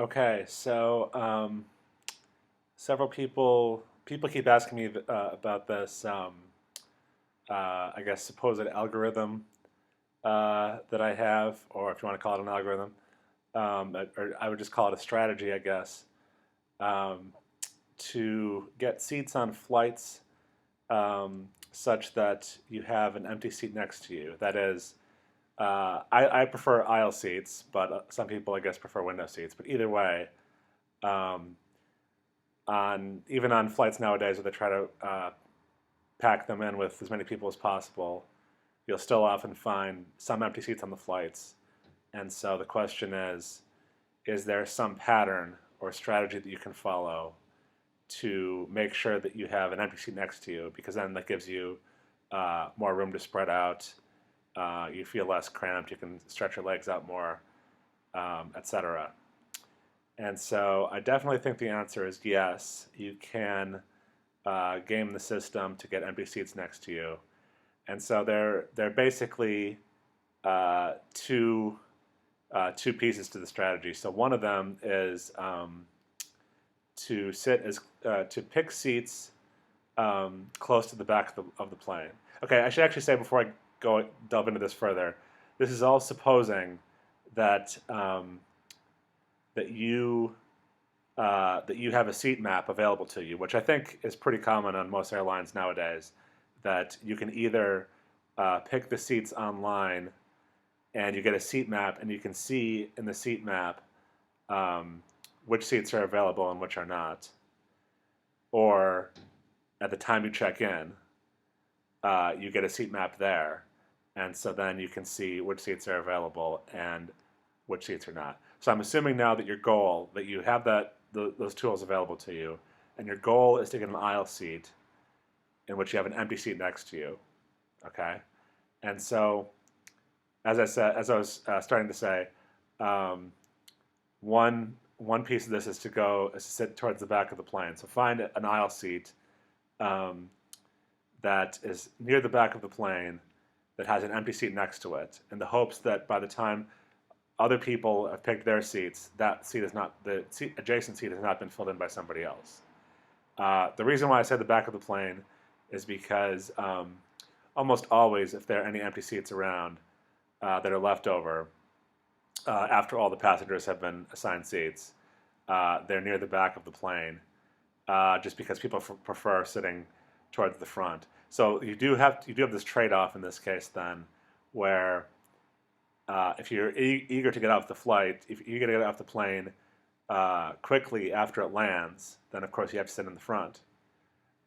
Okay, so several people keep asking me about this. I guess supposed algorithm that I have, or if you want to call it an algorithm, or I would just call it a strategy, I guess, um, to get seats on flights such that you have an empty seat next to you. That is, I prefer aisle seats, but some people, I guess, prefer window seats. But either way, um, on even on flights nowadays where they try to pack them in with as many people as possible, you'll still often find some empty seats on the flights. And so the question is there some pattern or strategy that you can follow to make sure that you have an empty seat next to you? Because then that gives you more room to spread out. You feel less cramped. You can stretch your legs out more, etc. And so I definitely think the answer is yes. You can game the system to get empty seats next to you. And so they're basically two pieces to the strategy. So one of them is to pick seats close to the back of the plane. Okay, I should actually say before I go delve into this further, this is all supposing that that you that you have a seat map available to you, which I think is pretty common on most airlines nowadays. That you can either pick the seats online and you get a seat map, and you can see in the seat map um, which seats are available and which are not. Or at the time you check in, you get a seat map there, and so then you can see which seats are available and which seats are not. So I'm assuming now that your goal, that you have those tools available to you, and your goal is to get an aisle seat in which you have an empty seat next to you. Okay, and so as I was starting to say, um, one piece of this is to sit towards the back of the plane. So find an aisle seat um, that is near the back of the plane that has an empty seat next to it, in the hopes that by the time other people have picked their seats, that seat is not the seat, adjacent seat has not been filled in by somebody else. The reason why I said the back of the plane is because almost always, if there are any empty seats around that are left over after all the passengers have been assigned seats, they're near the back of the plane, just because people prefer sitting towards the front. So you do have this trade-off in this case then, where if you're eager to get off the flight, if you're going to get off the plane quickly after it lands, then of course you have to sit in the front.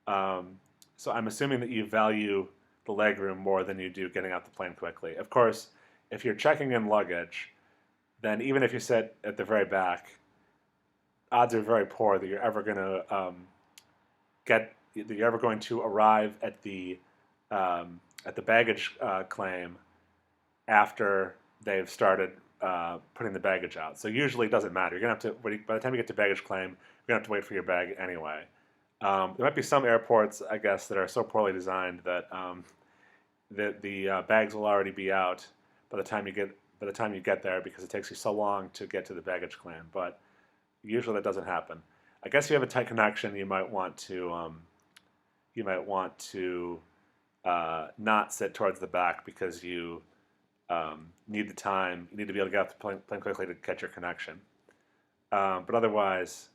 So I'm assuming that you value the legroom more than you do getting off the plane quickly. Of course, if you're checking in luggage, then even if you sit at the very back, odds are very poor that you're ever going to that you're ever going to arrive at the baggage claim after they've started putting the baggage out. So usually it doesn't matter. You're gonna have to by the time you get to baggage claim, you're gonna have to wait for your bag anyway. There might be some airports, I guess, that are so poorly designed that the bags will already be out by the time you get there, because it takes you so long to get to the baggage claim. But usually that doesn't happen. I guess if you have a tight connection, you might want to not sit towards the back because you need the time. You need to be able to get off the plane quickly to catch your connection. But otherwise,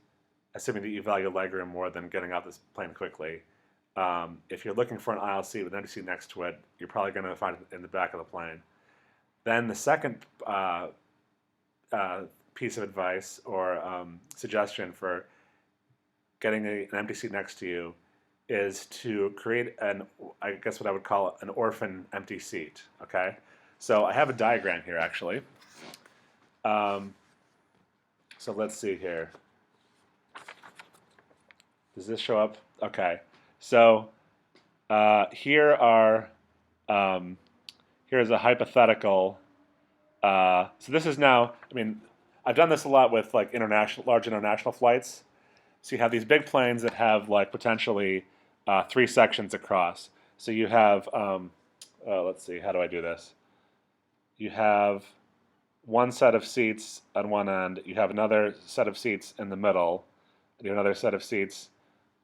assuming that you value legroom more than getting off this plane quickly, if you're looking for an aisle seat with an empty seat next to it, you're probably going to find it in the back of the plane. Then the second piece of advice or suggestion for getting an empty seat next to you is to create I guess what I would call an orphan empty seat. Okay, so I have a diagram here actually. Um, so let's see here. Does this show up? Okay, so here are um, here's a hypothetical. So this is now. I mean, I've done this a lot with like large international flights. So you have these big planes that have like potentially three sections across. So you have, let's see, how do I do this? You have one set of seats on one end, you have another set of seats in the middle, and you have another set of seats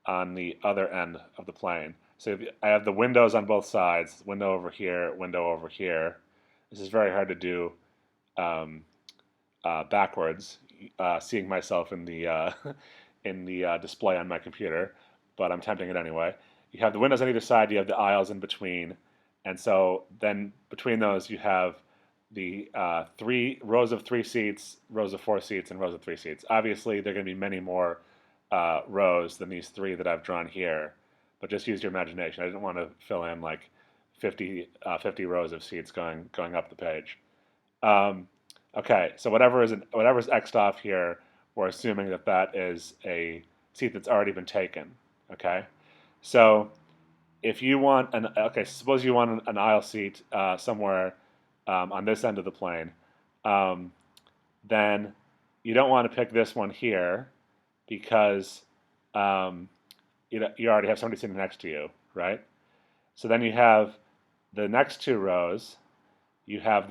on the other end of the plane. So I have the windows on both sides, window over here, window over here. This is very hard to do um, backwards, seeing myself in the in the display on my computer, but I'm tempting it anyway. You have the windows on either side, you have the aisles in between, and so then between those you have the three rows of three seats, rows of four seats, and rows of three seats. Obviously, there are going to be many more rows than these three that I've drawn here, but just use your imagination. I didn't want to fill in like 50 rows of seats going up the page. Um, okay, so whatever's xed off here, we're assuming that that is a seat that's already been taken. Okay, so if you want suppose you want an aisle seat somewhere on this end of the plane, um, then you don't want to pick this one here because um, you already have somebody sitting next to you, right? So then you have the next two rows. You have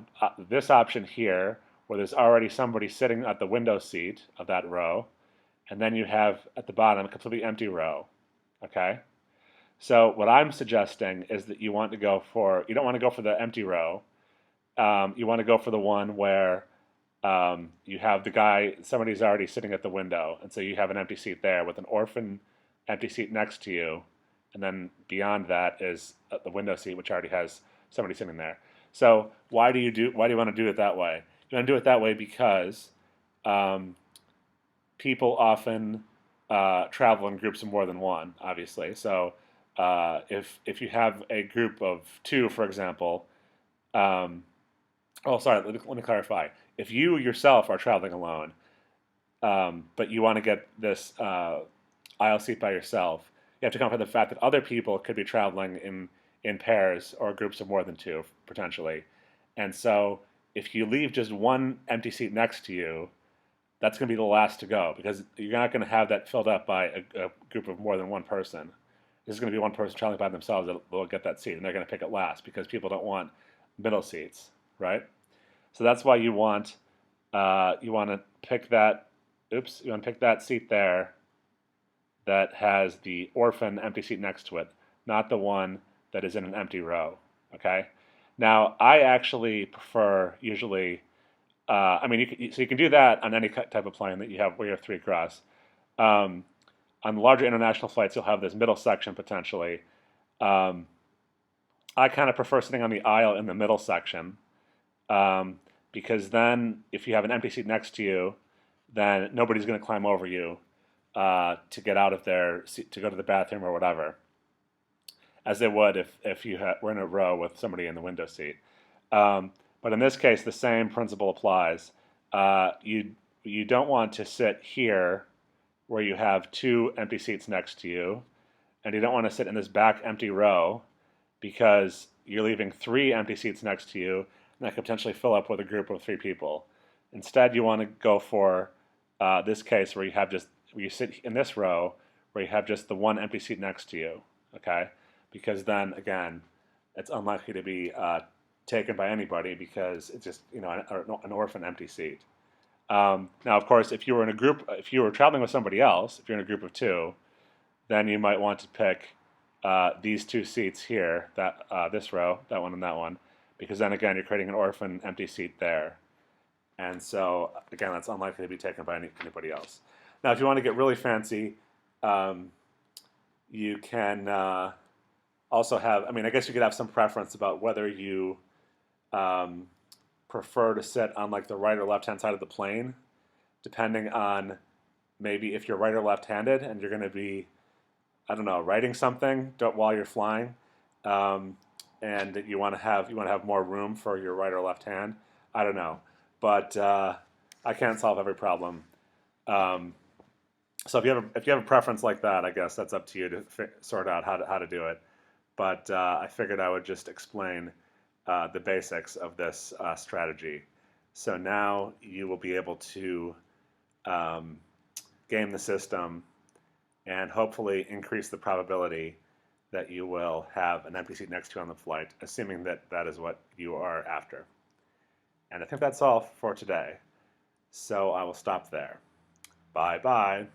this option here where there's already somebody sitting at the window seat of that row, and then you have at the bottom a completely empty row. Okay? So what I'm suggesting is that you don't want to go for the empty row. You want to go for the one where you have somebody's already sitting at the window, and so you have an empty seat there with an orphan empty seat next to you, and then beyond that is the window seat, which already has somebody sitting there. So why do you want to do it that way? You want to do it that way because um, people often travel in groups of more than one, obviously. So if you have a group of two, for example, let me clarify. If you yourself are traveling alone, but you want to get this aisle seat by yourself, you have to account for the fact that other people could be traveling in pairs or groups of more than two, potentially. And so if you leave just one empty seat next to you, that's going to be the last to go because you're not going to have that filled up by a group of more than one person. This is going to be one person traveling by themselves that will get that seat, and they're going to pick it last because people don't want middle seats, right? So that's why you want to pick that. Oops, you want to pick that seat there that has the orphan empty seat next to it, not the one that is in an empty row. Okay. Now I actually prefer usually. So you can do that on any type of plane that you have where you have three across. On larger international flights, you'll have this middle section potentially. Um, I kind of prefer sitting on the aisle in the middle section because then if you have an empty seat next to you, then nobody's going to climb over you to get out of their seat, to go to the bathroom or whatever, as they would if you were in a row with somebody in the window seat. But in this case, the same principle applies. You don't want to sit here where you have two empty seats next to you, and you don't want to sit in this back empty row because you're leaving three empty seats next to you, and that could potentially fill up with a group of three people. Instead, you want to go for this case where you sit in this row where you have just the one empty seat next to you. Okay, because then again, it's unlikely to be taken by anybody because it's just an orphan empty seat. Now, of course, if you were traveling with somebody else, if you're in a group of two, then you might want to pick these two seats here, this row, that one and that one, because then again you're creating an orphan empty seat there, and so again that's unlikely to be taken by anybody else. Now, if you want to get really fancy, you can also have. I guess you could have some preference about whether you prefer to sit on like the right or left hand side of the plane, depending on maybe if you're right or left-handed and you're going to be, I don't know, writing something while you're flying, and you want to have more room for your right or left hand. I don't know, but I can't solve every problem. So if you have a preference like that, I guess that's up to you to sort out how to do it. But I figured I would just explain the basics of this strategy. So now you will be able to game the system and hopefully increase the probability that you will have an empty seat next to you on the flight, assuming that that is what you are after. And I think that's all for today. So I will stop there. Bye bye.